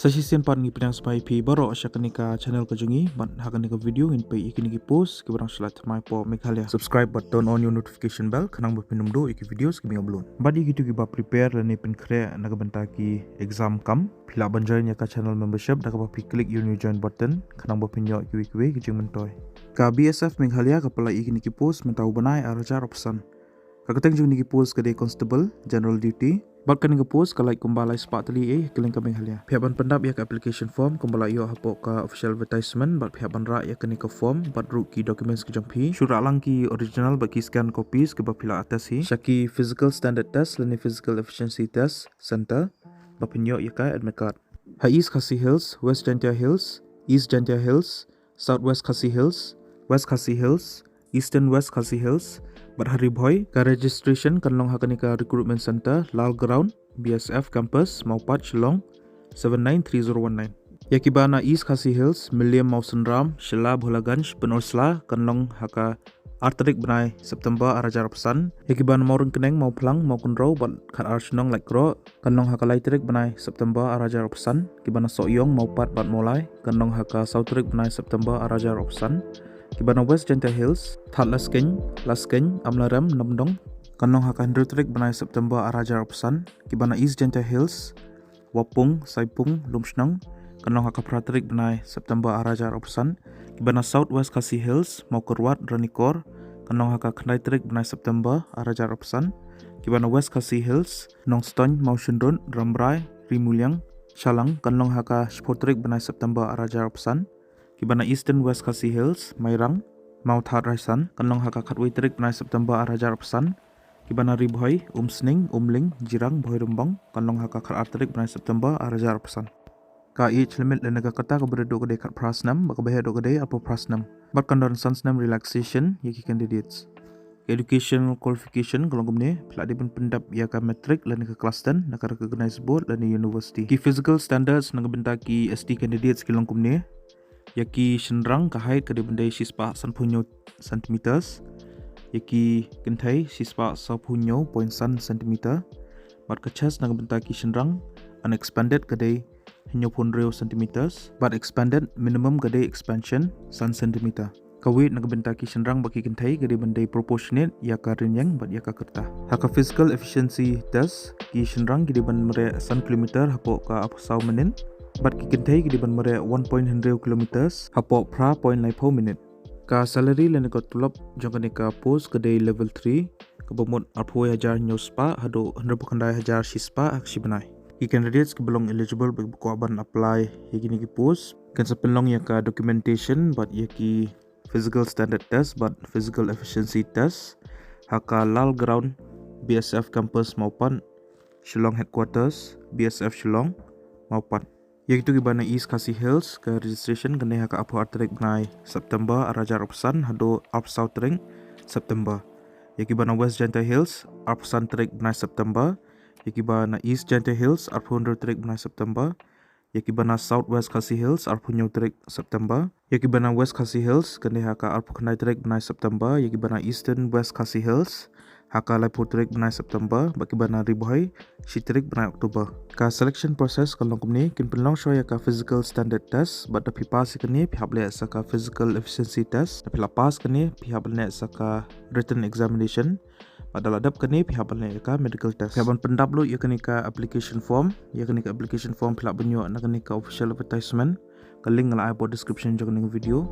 Sasisian pan ngi pinang spai pi baro syakanika channel kajungi ban hakanika video in pai ikinigi post ke barang salat mai po Meghalaya. Subscribe but turn on your notification bell kanang bapinum do iki videos kimi ablon. Badi gitu ki ba prepare lani pin kre nagabanta ki exam kam phila banjai nya ka channel membership daga ba click your new join button kanang bapinyo kiwi ki jing mentoy. Ka BSF Meghalaya ka pala ikinigi post mentau banai arajar opsan. Kakateng jung nigi post kade constable general duty. Bat kan post kalai kumbalai spatli keling ka Meghalaya. Pihak pendap ya ka application form kumbalai yo hapo ka official advertisement bat pihak ra ya ka form bat ru ki documents ki jangpi syura lang ki original bat ki scan copies ke bapila atas hi syaki physical standard test lani physical efficiency test center bapinyo ya ka admit card. Ha East Khasi Hills, West Jantia Hills, East Jantia Hills, Southwest Khasi Hills, West Khasi Hills, Eastern West Khasi Hills. Berhari boy ka registration kanlong hakanika recruitment center Lal Ground BSF campus Maupat Shillong 793019. Yakibana East Khasi Hills Milliam Mausen Ram Shila Bholaganj Penosla kanlong haka Arterik benai September arajar pesan. Yakibana Maurun Keneng mau pelang mau kunro bat khat arsnong like ro kanlong haka LAITKAM benai September arajar pesan. Kibana Soyong Maupat bat molai kanlong haka Southrik benai September arajar pesan. Kibana West Jantia Hills, That Laskeny, Amlaram, Namdong, Kanong Hakan Rutrik Benai September Arajar Opsan, Kibana East Jantia Hills, Wapung, Saipung, Lumsnong, Kanong Haka Pratrik Benai September Arajar Opsan, Kibana Southwest Khasi Hills, Maukurwat, Ranikor, Kanong Haka Knaitrik Benai September Arajar Opsan, Kibana West Khasi Hills, Nongstony, Maushundun, Rambrai, Rimulyang, Shalang, Kanong Haka Spotrik Benai September Arajar Opsan, Kibana Eastern West Khasi Hills, Mairang, Mount Raisan, Kanlong Haka Khatwitrik Benai September Arajar Opsan, Kibana Ribhoy, Sning, Umling, Jirang, Bhoy Rumbang, Kanlong Haka Khatrik Benai September Arajar Opsan. Ka age limit le naga kata ka berdo gede kat prasnam, baka behe do gede apo prasnam. Bat kandon sansnam relaxation yaki candidates. Educational qualification kalau gumne peladi pun pendap ya ka Matric le naga kelas 10 naga recognized board le university. Ki physical standards naga benta ki ST candidates kilong gumne. Yaki senrang ka height ka dibandai sispa 10 cm, yaki kentai sispa 10.1 cm, bat ka chest nang benta ki senrang unexpanded ka dai 10 cm, bat expanded minimum ka dai expansion 1 cm. Ka weight nang benta ki senrang baki kentai ka dibandai proportionate ya ka rinyang bat ya ka kerta. Haka physical efficiency test ki senrang ki diban mere 1 km hapo ka apasau menin. Bat kikintai ki diban mere 1.1 km hapo pra 0.94 minute. Ka salary lene ko tulop jong ka post ke day level 3 ke bomot 40,000 nyospa hado 100,000 sispa aksi benai. Ki candidates ki belong eligible bagi ko aban apply yaki ki post kan sepelong ya ka documentation but yaki physical standard test but physical efficiency test haka Lal Ground BSF campus maupan Shillong headquarters BSF Shillong maupan. Yaitu kibana East Khasi Hills ke registration kena haka apo arterik benai September arajar opsan hado up south ring September. Yakibana West Jantia Hills opsan terik benai September. Yakibana East Jantia Hills arpun terik benai September. Yakibana Southwest Khasi Hills arpunyo terik September. Yakibana West Khasi Hills kena haka arpu kenai terik benai September. Yakibana Eastern West Khasi Hills haka lai terik benai September. Bakibana Ribohai si terik benai Oktober. Ka selection process kalau kumni kin penlong show ya ka physical standard test but dapi pass kini pihak boleh saka physical efficiency test dapi lepas kini pihak boleh saka written examination pada ladap kini pihak boleh ka medical test. Pihak pendap lu ya kini ka application form pihak benyo nak kini ka official advertisement ka link ngala iPod description jong ning video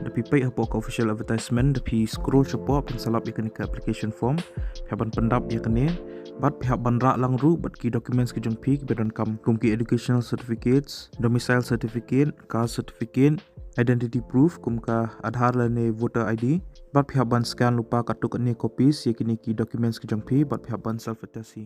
dapi pay hapo ka official advertisement dapi scroll cepo pin salap ya kini ka application form pihak pendap ya kini bat pihak banra lang ru bat ki documents ki jong pi ki bedan kam kum ki educational certificates, domicile certificate, caste certificate, identity proof kum ka Aadhaar lane voter ID bat pihak ban scan lupa katuk ni copies ye kini ki documents ki jong pi bat pihak ban self attest.